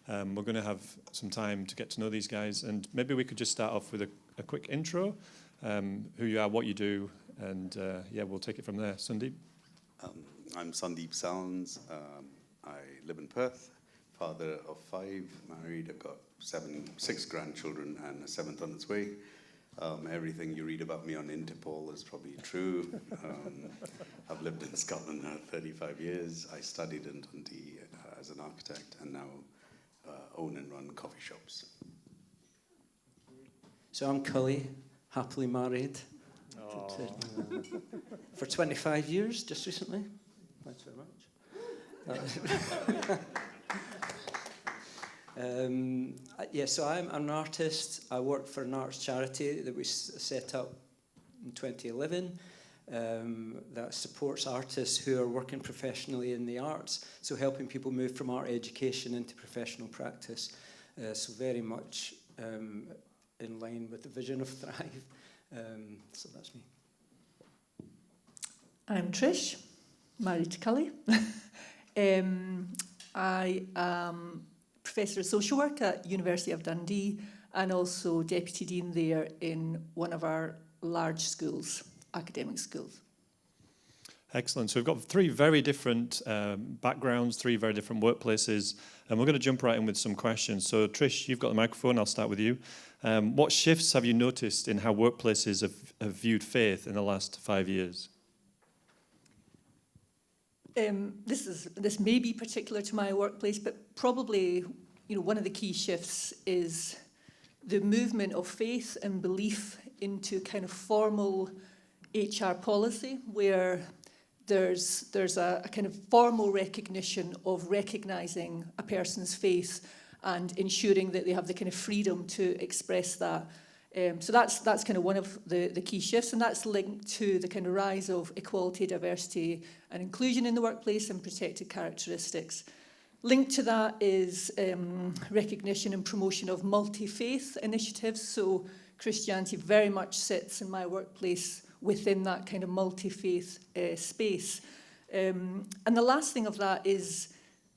We're going to have some time to get to know these guys, and maybe we could just start off with a quick intro, who you are, what you do, and yeah, we'll take it from there. Sundeep? I'm Sundeep Salins. I live in Perth, father of 5, married. I've got 6 grandchildren and a 7th on its way. Everything you read about me on Interpol is probably true. I've lived in Scotland now 35 years. I studied in Dundee as an architect and now own and run coffee shops. So I'm Cully, happily married for 25 years, just recently. Thanks very much. Yeah, so I'm an artist. I work for an arts charity that we set up in 2011 that supports artists who are working professionally in the arts, so helping people move from art education into professional practice. So very much in line with the vision of Thrive. So that's me. I'm Trish, married to Cully. I am Professor of Social Work at University of Dundee and also Deputy Dean there in one of our large schools, academic schools. Excellent. So we've got 3 very different backgrounds, 3 very different workplaces, and we're going to jump right in with some questions. So Trish, you've got the microphone. I'll start with you. What shifts have you noticed in how workplaces have viewed faith in the last 5 years? This may be particular to my workplace, but probably, one of the key shifts is the movement of faith and belief into kind of formal HR policy, where there's a kind of formal recognition of recognising a person's faith and ensuring that they have the kind of freedom to express that. So that's kind of one of the key shifts, and that's linked to the kind of rise of equality, diversity and inclusion in the workplace and protected characteristics. Linked to that is recognition and promotion of multi-faith initiatives. So Christianity very much sits in my workplace within that kind of multi-faith space. And the last thing of that is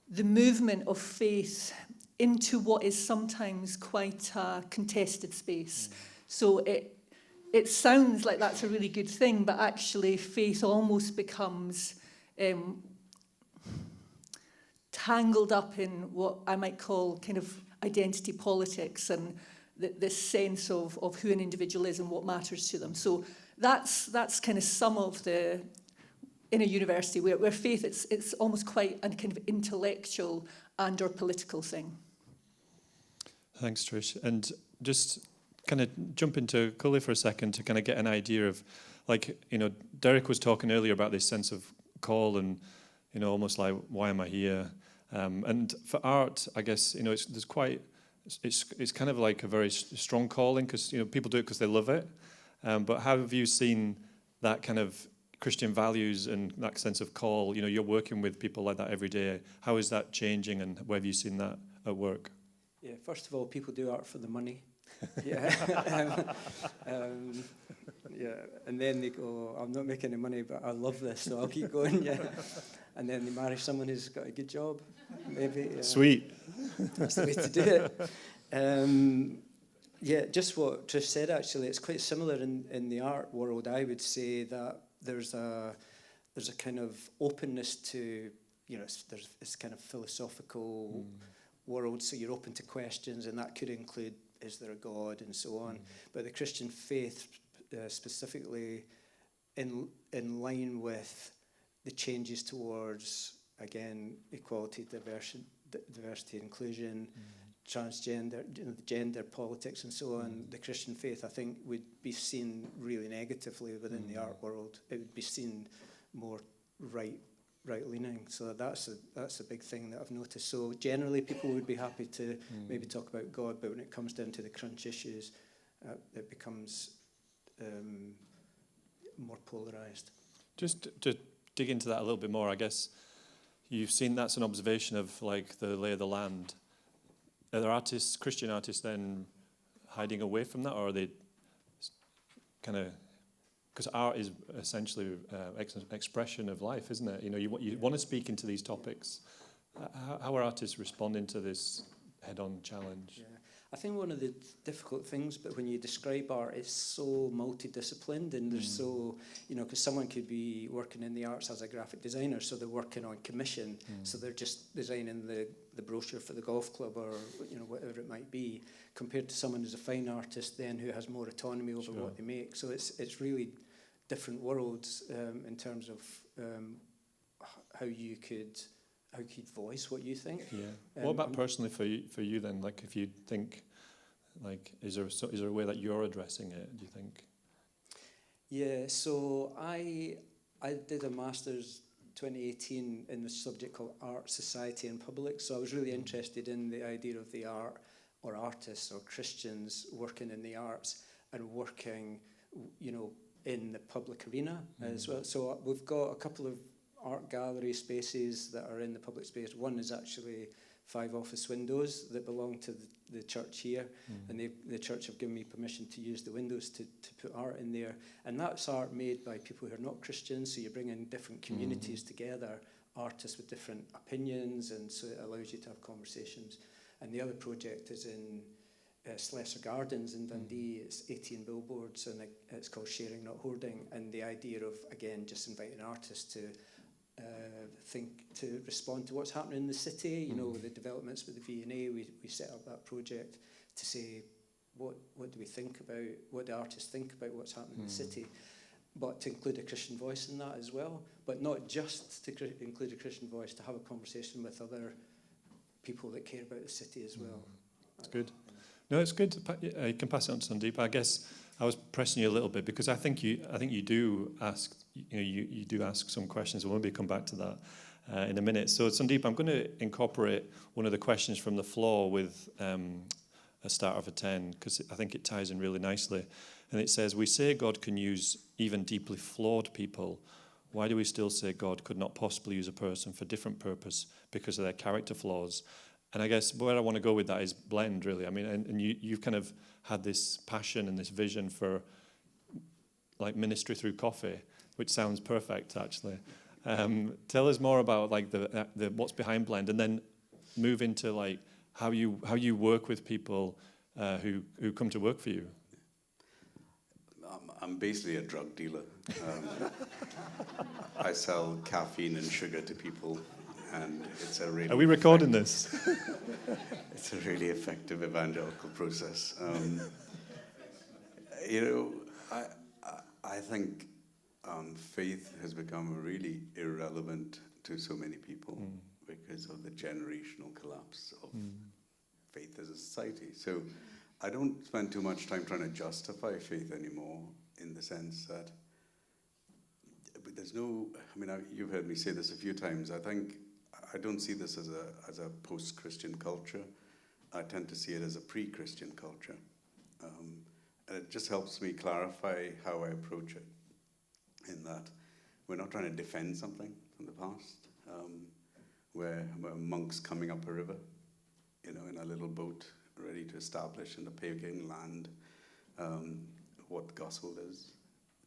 the movement of faith into what is sometimes quite a contested space. So it sounds like that's a really good thing, but actually faith almost becomes tangled up in what I might call kind of identity politics and this sense of who an individual is and what matters to them. So that's kind of some of in a university where faith, it's almost quite a kind of intellectual and or political thing. Thanks, Trish. And just kind of jump into Cully for a second to kind of get an idea of, Derek was talking earlier about this sense of call and, almost like, why am I here? And for art, I guess, it's kind of like a very strong calling because, people do it because they love it. But how have you seen that kind of Christian values and that sense of call? You're working with people like that every day. How is that changing and where have you seen that at work? Yeah, first of all, people do art for the money. Yeah. Yeah, and then they go, I'm not making any money, but I love this, so I'll keep going, yeah. And then they marry someone who's got a good job, maybe. Sweet. That's the way to do it. Yeah, just what Trish said, actually, it's quite similar in the art world. I would say that there's a kind of openness to, there's this kind of philosophical world, so you're open to questions, and that could include, is there a God, and so on. But the Christian faith, specifically in line with the changes towards, again, equality, diversity, inclusion, transgender, gender politics, and so on, the Christian faith, I think, would be seen really negatively within the art world. It would be seen more right-leaning. So that's a big thing that I've noticed. So generally, people would be happy to maybe talk about God, but when it comes down to the crunch issues, it becomes more polarised. Just to dig into that a little bit more, I guess you've seen that's an observation of like the lay of the land. Are there artists, Christian artists, then hiding away from that, or are they kind of, because art is essentially expression of life, isn't it? You want to speak into these topics. How are artists responding to this head-on challenge. Yeah. I think one of the difficult things, but when you describe art, it's so multidisciplined, and there's so, because someone could be working in the arts as a graphic designer, so they're working on commission, so they're just designing the brochure for the golf club or whatever it might be, compared to someone who's a fine artist then who has more autonomy over what they make. So it's really different worlds in terms of how you could voice what you think. Yeah. What about personally for you then? Like, if you think, like, is there a way that you're addressing it, do you think? Yeah. So I did a master's 2018 in the subject called Art, Society and Public. So I was really interested in the idea of the art or artists or Christians working in the arts and working, in the public arena as well. So we've got a couple of art gallery spaces that are in the public space. One is actually 5 office windows that belong to the church here, and the church have given me permission to use the windows to put art in there. And that's art made by people who are not Christians, so you bring in different communities together, artists with different opinions, and so it allows you to have conversations. And the other project is in Slessor Gardens in Dundee. It's 18 billboards, and it's called Sharing Not Hoarding, and the idea of, again, just inviting artists to respond to what's happening in the city, with the developments with the V&A. We set up that project to say, what do we think about, what do artists think about what's happening in the city, but to include a Christian voice in that as well, but not just to include a Christian voice, to have a conversation with other people that care about the city as well. It's good. No, it's good. You can pass it on to Sundeep. I guess I was pressing you a little bit because I think you do ask, you do ask some questions. We'll maybe come back to that in a minute. So Sundeep, I'm going to incorporate one of the questions from the floor with a start of a 10, because I think it ties in really nicely. And it says, we say God can use even deeply flawed people. Why do we still say God could not possibly use a person for different purpose because of their character flaws? And I guess where I want to go with that is blend, really. I mean, and you've kind of had this passion and this vision for, like, ministry through coffee, which sounds perfect, actually. Tell us more about, like, the what's behind Blend, and then move into, like, how you work with people who come to work for you. I'm basically a drug dealer. I sell caffeine and sugar to people. And it's a really. Are we recording this? It's a really effective evangelical process. I think faith has become really irrelevant to so many people because of the generational collapse of faith as a society. So I don't spend too much time trying to justify faith anymore, in the sense that there's no. I mean, you've heard me say this a few times. I don't see this as a post-Christian culture. I tend to see it as a pre-Christian culture. And it just helps me clarify how I approach it, in that we're not trying to defend something from the past. We're monks coming up a river, in a little boat, ready to establish in the pagan land what the gospel is,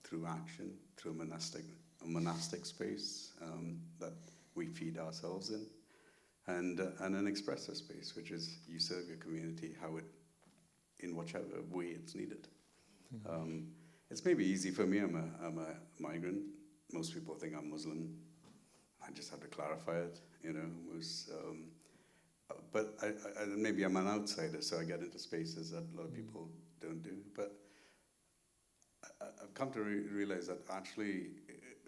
through action, through a monastic space that we feed ourselves in, and an expressive space, which is you serve your community in whichever way it's needed. It's maybe easy for me. I'm a migrant. Most people think I'm Muslim. I just have to clarify it, but maybe I'm an outsider, so I get into spaces that a lot of people don't do. But I've come to realize that actually,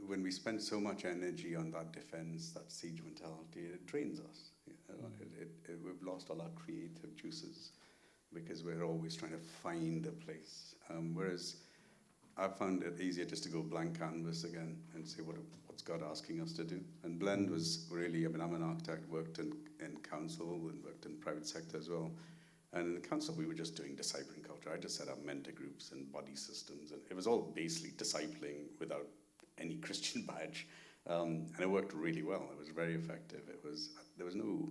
when we spend so much energy on that defense, that siege mentality, it drains us. We've lost all our creative juices because we're always trying to find a place. Whereas I found it easier just to go blank canvas again and say, what's God asking us to do? And Blend was really, I'm an architect, worked in council and worked in private sector as well. And in the council, we were just doing discipling culture. I just set up mentor groups and body systems, and it was all basically discipling without any Christian badge, and it worked really well. It was very effective. There was no,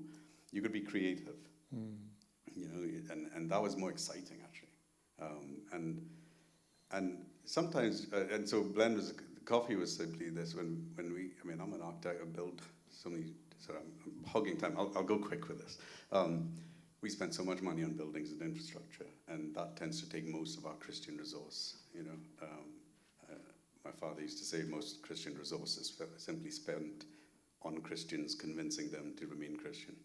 you could be creative, and that was more exciting actually. And sometimes, and so Blend was, coffee was simply this. When I'm an architect. I build so many. So I'm hogging time. I'll go quick with this. we spend so much money on buildings and infrastructure, and that tends to take most of our Christian resource. My father used to say most Christian resources simply spent on Christians, convincing them to remain Christian,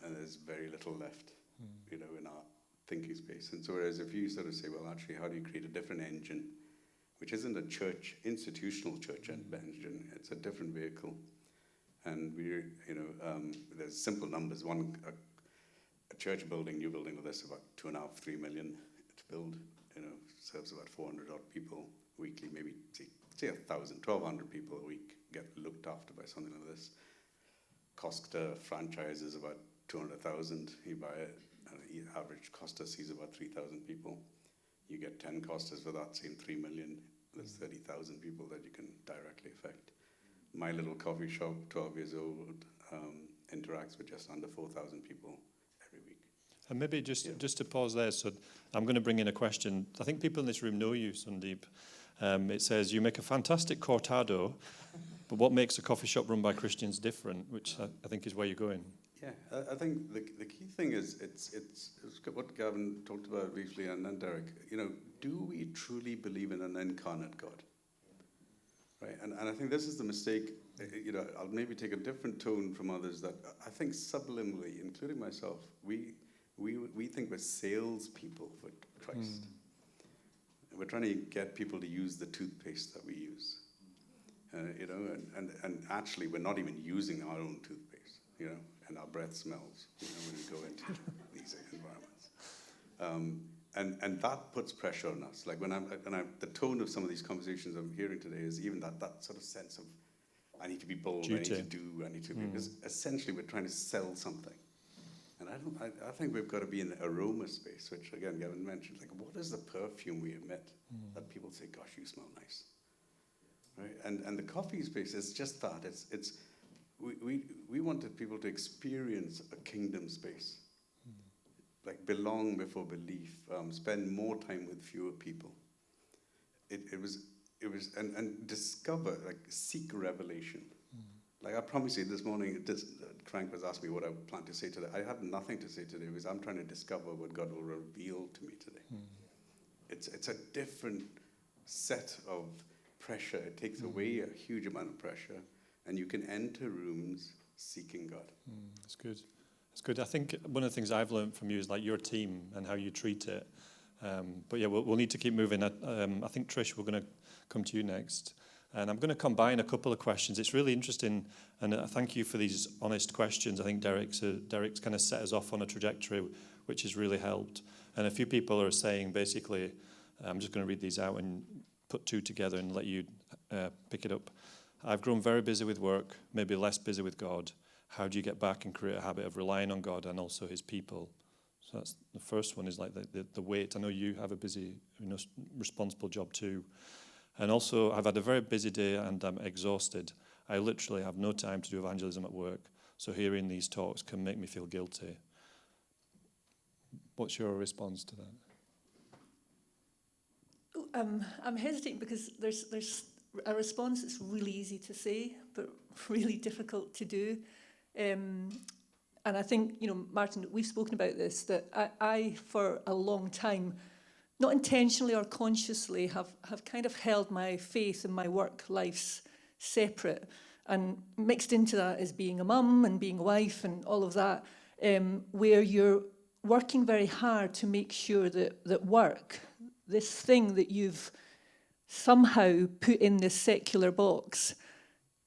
and there's very little left, in our thinking space. And so, whereas if you sort of say, well, actually, how do you create a different engine, which isn't a church, institutional church engine, it's a different vehicle. And there's simple numbers. A church building, new building with us, about 2.5, 3 million to build. Serves about 400 odd people weekly. Maybe say 1,000, 1,200 people a week get looked after by something like this. Costa franchise is about 200,000. You buy it, and the average Costa sees about 3,000 people. You get 10 Costas for that same 3 million. There's 30,000 people that you can directly affect. My little coffee shop, 12 years old, interacts with just under 4,000 people every week. And maybe just to pause there, so I'm going to bring in a question. I think people in this room know you, Sundeep. It says, you make a fantastic cortado, but what makes a coffee shop run by Christians different, which I think is where you're going. Yeah, I think the key thing is it's what Gavin talked about briefly, and then Derek. Do we truly believe in an incarnate God? Right, and I think this is the mistake. I'll maybe take a different tone from others. That I think subliminally, including myself, we think we're salespeople for Christ. We're trying to get people to use the toothpaste that we use. And actually, we're not even using our own toothpaste. And our breath smells, when we go into these environments. And that puts pressure on us. Like the tone of some of these conversations I'm hearing today is even that sort of sense of, I need to be bold, Duty. I need to be, because essentially we're trying to sell something. And I think we've got to be in the aroma space, which again, Gavin mentioned, like what is the perfume we emit that people say, gosh, you smell nice. Right? And the coffee space is just that. We wanted people to experience a kingdom space, like belong before belief, spend more time with fewer people. It was and discover, like seek revelation. Like I promise you, this morning, Frank was asking me what I plan to say today. I had nothing to say today because I'm trying to discover what God will reveal to me today. It's a different set of pressure. It takes away a huge amount of pressure. And you can enter rooms seeking God. That's good. That's good. I think one of the things I've learned from you is like your team and how you treat it. But yeah, we'll need to keep moving. I think, Trish, we're going to come to you next. And I'm going to combine a couple of questions. It's really interesting, and thank you for these honest questions. I think Derek's kind of set us off on a trajectory which has really helped. And a few people are saying, basically, I'm just going to read these out and put two together and let you pick it up. I've grown very busy with work, maybe less busy with God. How do you get back and create a habit of relying on God and also his people? So that's the first one, is like the weight. I know you have a busy, responsible job too. And also, I've had a very busy day and I'm exhausted. I literally have no time to do evangelism at work. So hearing these talks can make me feel guilty. What's your response to that? I'm hesitating because there's a response that's really easy to say, but really difficult to do. And I think, Martin, we've spoken about this, that I for a long time, not intentionally or consciously, have kind of held my faith and my work lives separate. And mixed into that is being a mum and being a wife and all of that, where you're working very hard to make sure that work, this thing that you've somehow put in this secular box,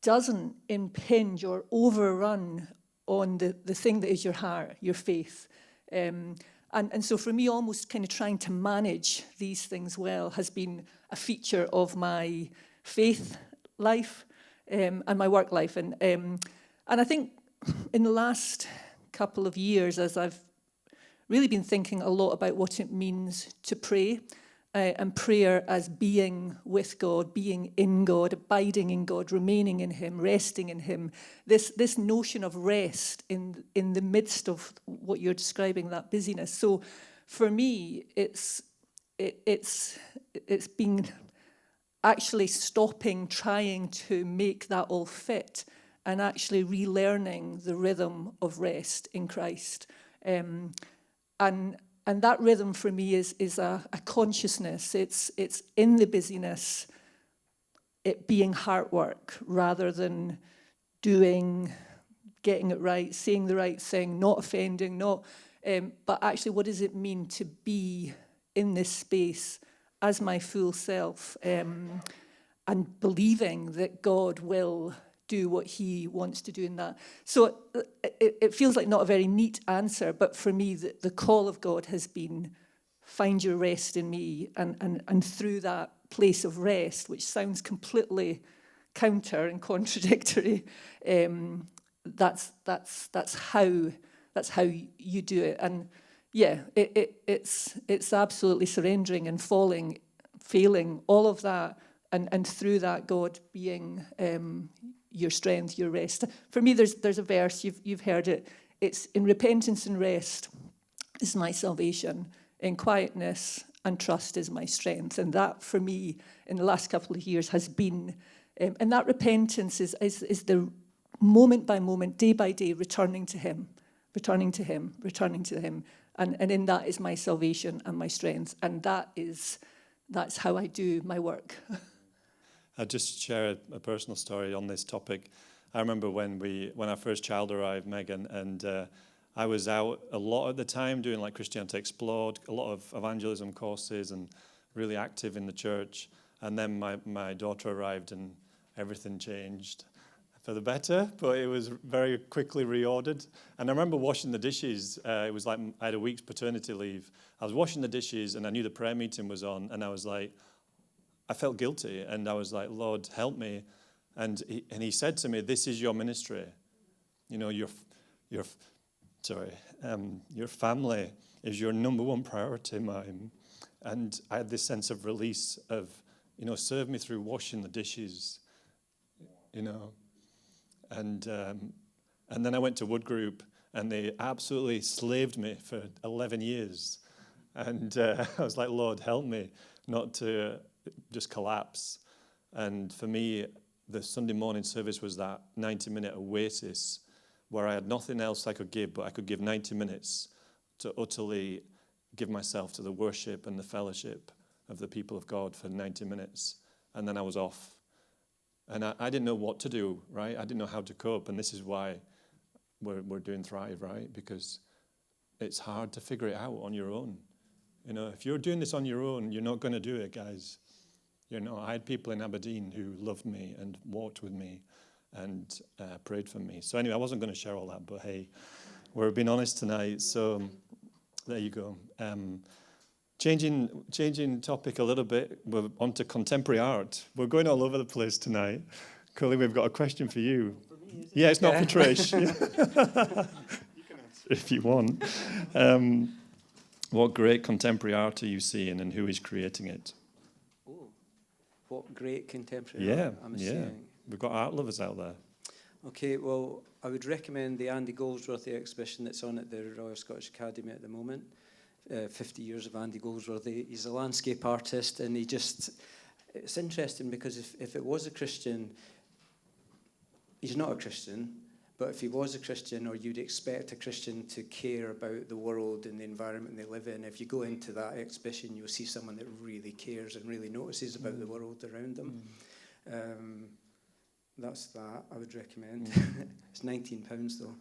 doesn't impinge or overrun on the thing that is your heart, your faith. And so for me, almost kind of trying to manage these things well has been a feature of my faith life and my work life. And I think in the last couple of years, as I've really been thinking a lot about what it means to pray, and prayer as being with God, being in God, abiding in God, remaining in him, resting in him. This notion of rest in the midst of what you're describing, that busyness. So for me, it's been actually stopping trying to make that all fit and actually relearning the rhythm of rest in Christ. And that rhythm for me is a consciousness. It's in the busyness, it being heart work rather than getting it right, saying the right thing, not offending, but actually what does it mean to be in this space as my full self, and believing that God will do what he wants to do in that. So it feels like not a very neat answer, but for me the call of God has been find your rest in me, and through that place of rest, which sounds completely counter and contradictory, that's how you do it. And yeah, it's absolutely surrendering and failing, all of that, and through that God being your strength, your rest. For me, there's a verse, you've heard it. It's in repentance and rest is my salvation, in quietness and trust is my strength. And that, for me, in the last couple of years has been, and that repentance is the moment by moment, day by day, returning to him. And in that is my salvation and my strength. And that's how I do my work. I'll just share a personal story on this topic. I remember when our first child arrived, Megan, and I was out a lot at the time doing like Christianity Explored, a lot of evangelism courses, and really active in the church. And then my daughter arrived and everything changed for the better, but it was very quickly reordered. And I remember washing the dishes. It was like I had a week's paternity leave. I was washing the dishes and I knew the prayer meeting was on, and I was like, I felt guilty, and I was like, Lord, help me. And he said to me, this is your ministry. You know, your family is your number one priority, mine. And I had this sense of release of, serve me through washing the dishes, And then I went to Wood Group, and they absolutely slaved me for 11 years. And I was like, Lord, help me not to just collapse. And for me, the Sunday morning service was that 90-minute oasis where I had nothing else I could give, but I could give 90 minutes to utterly give myself to the worship and the fellowship of the people of God for 90 minutes. And then I was off. And I didn't know what to do, right? I didn't know how to cope. And this is why we're doing Thrive, right? Because it's hard to figure it out on your own. If you're doing this on your own, you're not going to do it, guys. I had people in Aberdeen who loved me and walked with me and prayed for me. So anyway, I wasn't going to share all that, but hey, we're being honest tonight. So there you go. Changing topic a little bit, we're on to contemporary art. We're going all over the place tonight. Cully, we've got a question for you. Yeah, it's not for Trish. You can answer if you want. What great contemporary art are you seeing, and who is creating it? Oh, what great contemporary art I'm seeing. We've got art lovers out there. Okay, well, I would recommend the Andy Goldsworthy exhibition that's on at the Royal Scottish Academy at the moment. 50 years of Andy Goldsworthy. He's a landscape artist, and it's interesting because if it was a Christian, he's not a Christian, but if he was a Christian, or you'd expect a Christian to care about the world and the environment they live in, if you go into that exhibition, you'll see someone that really cares and really notices about the world around them. That's that, I would recommend. It's £19 though,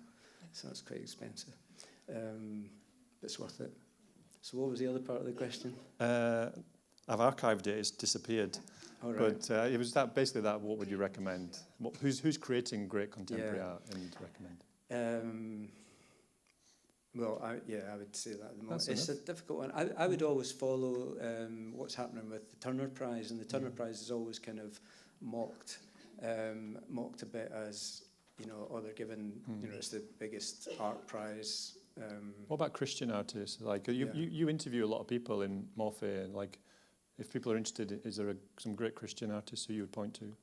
so that's quite expensive. But it's worth it. So what was the other part of the question? I've archived it, it's disappeared. All right. But it was basically that, what would you recommend? Who's creating great contemporary art and recommend? Well, I would say that at the moment. That's it's enough. a difficult one. I would always follow what's happening with the Turner Prize, and the Turner Prize is always kind of mocked a bit as, they're given, it's the biggest art prize. What about Christian artists? Like you interview a lot of people in Morphē, and like, if people are interested, is there some great Christian artists who you would point to?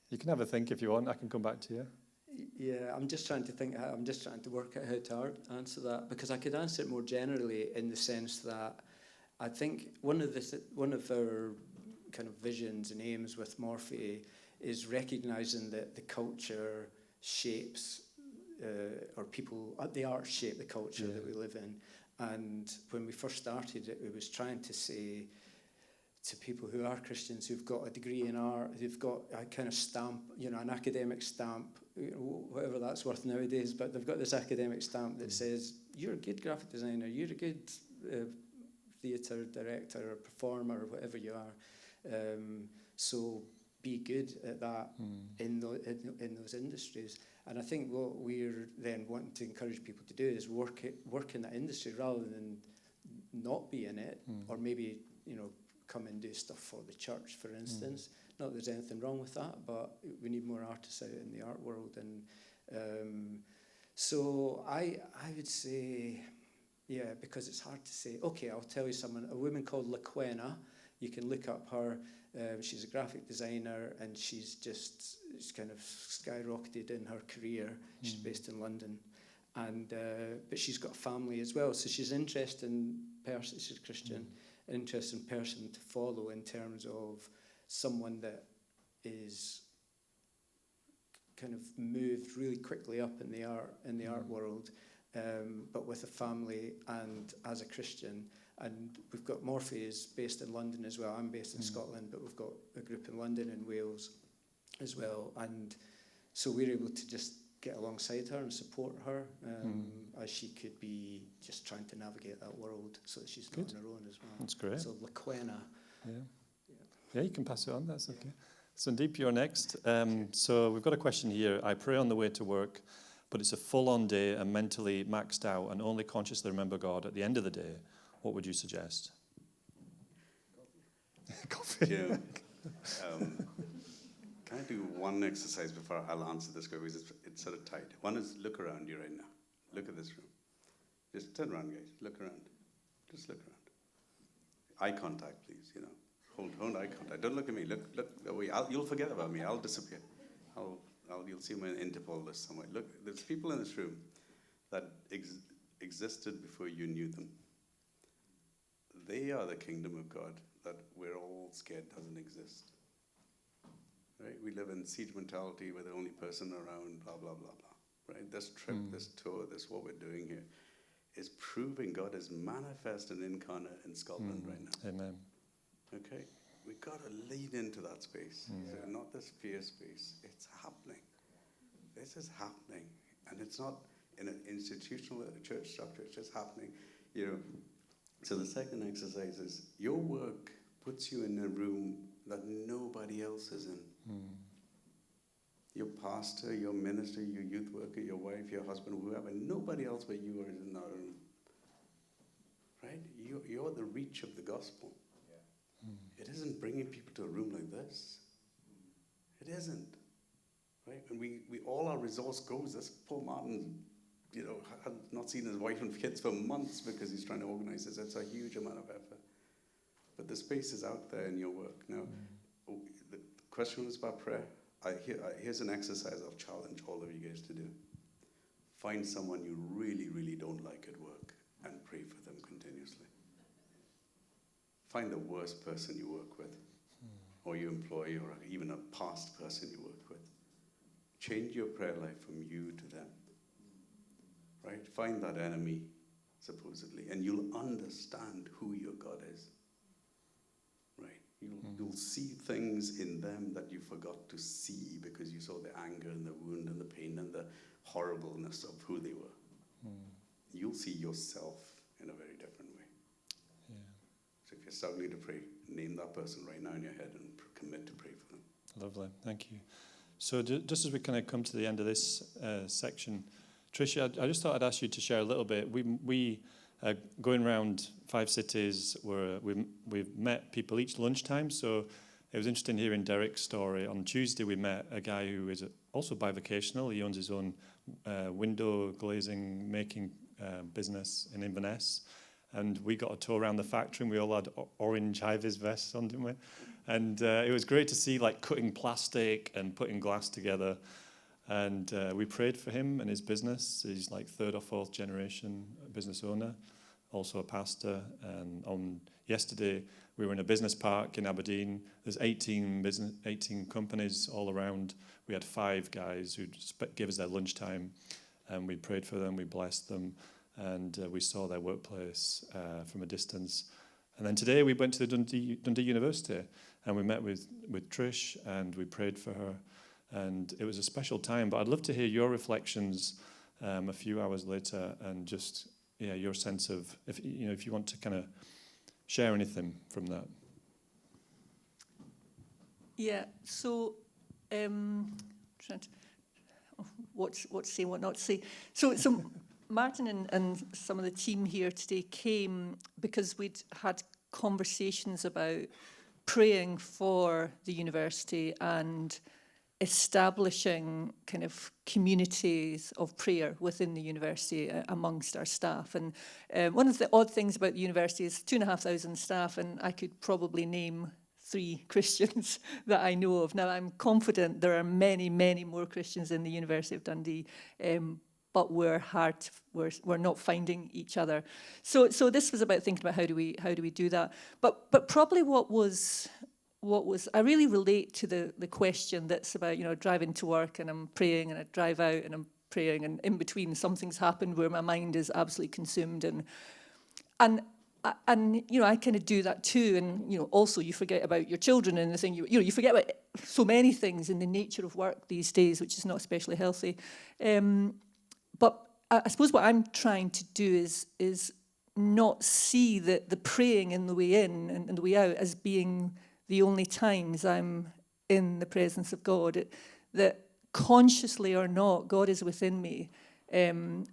You can have a think if you want. I can come back to you. Yeah, I'm just trying to think. I'm just trying to work out how to answer that, because I could answer it more generally in the sense that I think one of our kind of visions and aims with Morphē is recognising that the culture shapes, or people, the art shape the culture that we live in. And when we first started it, we was trying to say to people who are Christians, who've got a degree in art, who've got a kind of stamp, you know, an academic stamp, you know, whatever that's worth nowadays, but they've got this academic stamp that says, you're a good graphic designer, you're a good theatre director or performer or whatever you are. So be good at that in those industries. And I think what we're then wanting to encourage people to do is work in that industry rather than not be in it, or maybe, you know, come and do stuff for the church, for instance. Not that there's anything wrong with that, but we need more artists out in the art world. And so I would say, yeah, because it's hard to say. Okay, I'll tell you someone, a woman called LaQuena. You can look up her. She's a graphic designer, and she's kind of skyrocketed in her career. She's based in London, and but she's got a family as well. So she's an interesting person. She's a Christian, interesting person to follow in terms of someone that is kind of moved really quickly up in the art world, but with a family and as a Christian. And we've got Morphē is based in London as well. I'm based in Scotland, but we've got a group in London and Wales as well. And so we're able to just get alongside her and support her as she could be just trying to navigate that world so that she's not on her own as well. That's great. So LaQuena. Yeah, you can pass it on. That's okay. Sundeep, you're next. So we've got a question here. I pray on the way to work, but it's a full-on day and mentally maxed out and only consciously remember God at the end of the day. What would you suggest? Coffee. Yeah. Can I do one exercise before I'll answer this? Because it's sort of tight. One is look around you right now. Look at this room. Just turn around, guys. Look around. Just look around. Eye contact, please. You know, hold eye contact. Don't look at me. Look away. You'll forget about me. I'll disappear. You'll see my Interpol list somewhere. Look, there's people in this room that existed before you knew them. They are the kingdom of God that we're all scared doesn't exist. Right? We live in siege mentality. We're the only person around, blah, blah, blah, blah. Right? This trip, this tour, this what we're doing here is proving God is manifest and incarnate in Scotland right now. Amen. Okay? We've got to lean into that space. So not this fear space. It's happening. This is happening. And it's not in an institutional church structure. It's just happening. You know. So the second exercise is your work puts you in a room that nobody else is in. Your pastor, your minister, your youth worker, your wife, your husband, whoever, nobody else but you are in that room. Right? You're the reach of the gospel. It isn't bringing people to a room like this. It isn't. Right? And we all our resource goes. This Paul Martin, you know, had not seen his wife and kids for months because he's trying to organize this. It's a huge amount of effort. But the space is out there in your work. Now, the question was about prayer. Here's an exercise I'll challenge all of you guys to do. Find someone you really, really don't like at work and pray for them continuously. Find the worst person you work with, or you employ, or even a past person you work with. Change your prayer life from you to them. Right? Find that enemy, supposedly, and you'll understand who your God is. Right? You'll see things in them that you forgot to see because you saw the anger and the wound and the pain and the horribleness of who they were. You'll see yourself in a very different way. Yeah. So if you're struggling to pray, name that person right now in your head and commit to pray for them. Lovely, thank you. So just as we kind of come to the end of this section, Trish, I just thought I'd ask you to share a little bit. We going around 5 cities where we've met people each lunchtime. So it was interesting hearing Derek's story. On Tuesday, we met a guy who is also bivocational. He owns his own window glazing making business in Inverness. And we got a tour around the factory, and we all had orange high-vis vests on, didn't we? And it was great to see, like, cutting plastic and putting glass together. And we prayed for him and his business. He's like 3rd or 4th generation business owner, also a pastor. And on yesterday, We were in a business park in Aberdeen. There's 18 companies all around. We had 5 guys who gave us their lunchtime, and we prayed for them, we blessed them, and we saw their workplace from a distance. And then today we went to the Dundee University, and we met with Trish, and we prayed for her, and it was a special time. But I'd love to hear your reflections a few hours later, and just your sense of if you want to kind of share anything from that. Yeah. So, trying to, what to say, what not to say. So Martin and some of the team here today came because we'd had conversations about praying for the university and establishing kind of communities of prayer within the university amongst our staff. And one of the odd things about the university is 2,500 staff, and I could probably name 3 Christians that I know of. Now, I'm confident there are many, many more Christians in the University of Dundee, but we're not finding each other. So this was about thinking about how do we do that. But probably what was I really relate to the question that's about, driving to work and I'm praying, and I drive out and I'm praying, and in between something's happened where my mind is absolutely consumed, and I kind of do that too. And also you forget about your children and the thing you forget about so many things in the nature of work these days, which is not especially healthy. But I suppose what I'm trying to do is not see the praying in the way in and the way out as being the only times I'm in the presence of God. That consciously or not, God is within me. And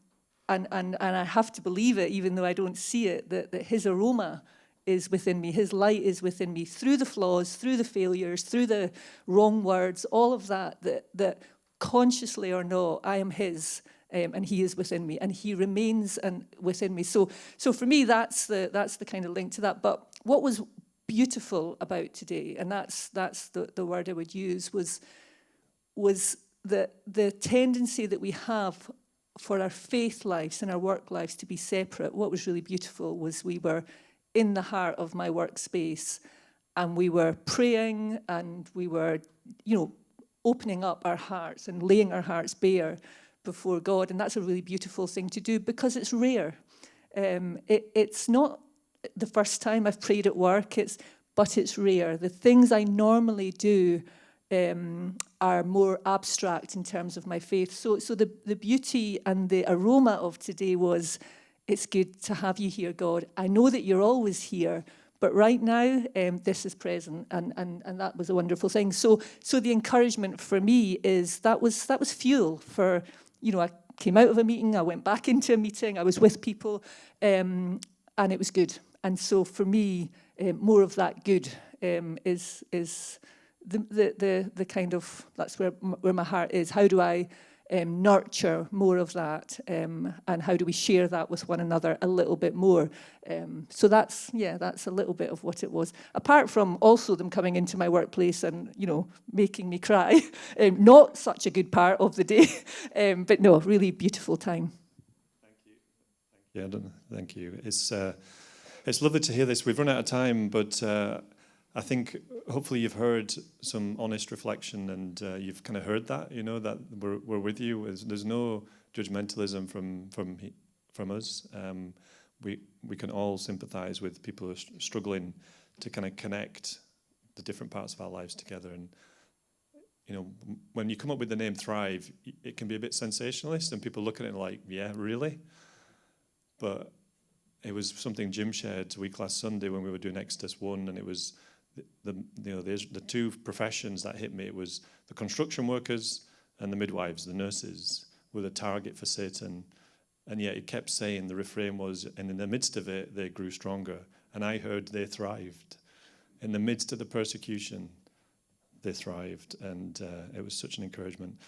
I have to believe it, even though I don't see it, that his aroma is within me, his light is within me, through the flaws, through the failures, through the wrong words, all of that consciously or not, I am his, and he is within me, and he remains within me. So for me, that's the kind of link to that. But what was beautiful about today, and that's the word I would use, was the tendency that we have for our faith lives and our work lives to be separate. What was really beautiful was we were in the heart of my workspace, and we were praying, and we were, opening up our hearts and laying our hearts bare before God. And that's a really beautiful thing to do because it's rare. It's not the first time I've prayed at work, but it's rare. The things I normally do are more abstract in terms of my faith. So the beauty and the aroma of today was, it's good to have you here, God. I know that you're always here, but right now, this is present, and that was a wonderful thing. So the encouragement for me is that was fuel for, I came out of a meeting, I went back into a meeting, I was with people, and it was good. And so for me, more of that good is the kind of, that's where my heart is. How do I nurture more of that, and how do we share that with one another a little bit more? So that's a little bit of what it was. Apart from also them coming into my workplace and making me cry, not such a good part of the day, but no, really beautiful time. Thank you. Yeah, thank you. It's lovely to hear this. We've run out of time, but I think hopefully you've heard some honest reflection, and you've kind of heard that, that we're with you. There's no judgmentalism from us. We can all sympathise with people who are struggling to kind of connect the different parts of our lives together. And when you come up with the name Thrive, it can be a bit sensationalist, and people look at it like, yeah, really? But it was something Jim shared week last Sunday when we were doing Exodus 1, and it was the 2 professions that hit me. It was the construction workers and the midwives, the nurses, were the target for Satan. And yet it kept saying, the refrain was, and in the midst of it, they grew stronger. And I heard they thrived. In the midst of the persecution, they thrived. And it was such an encouragement.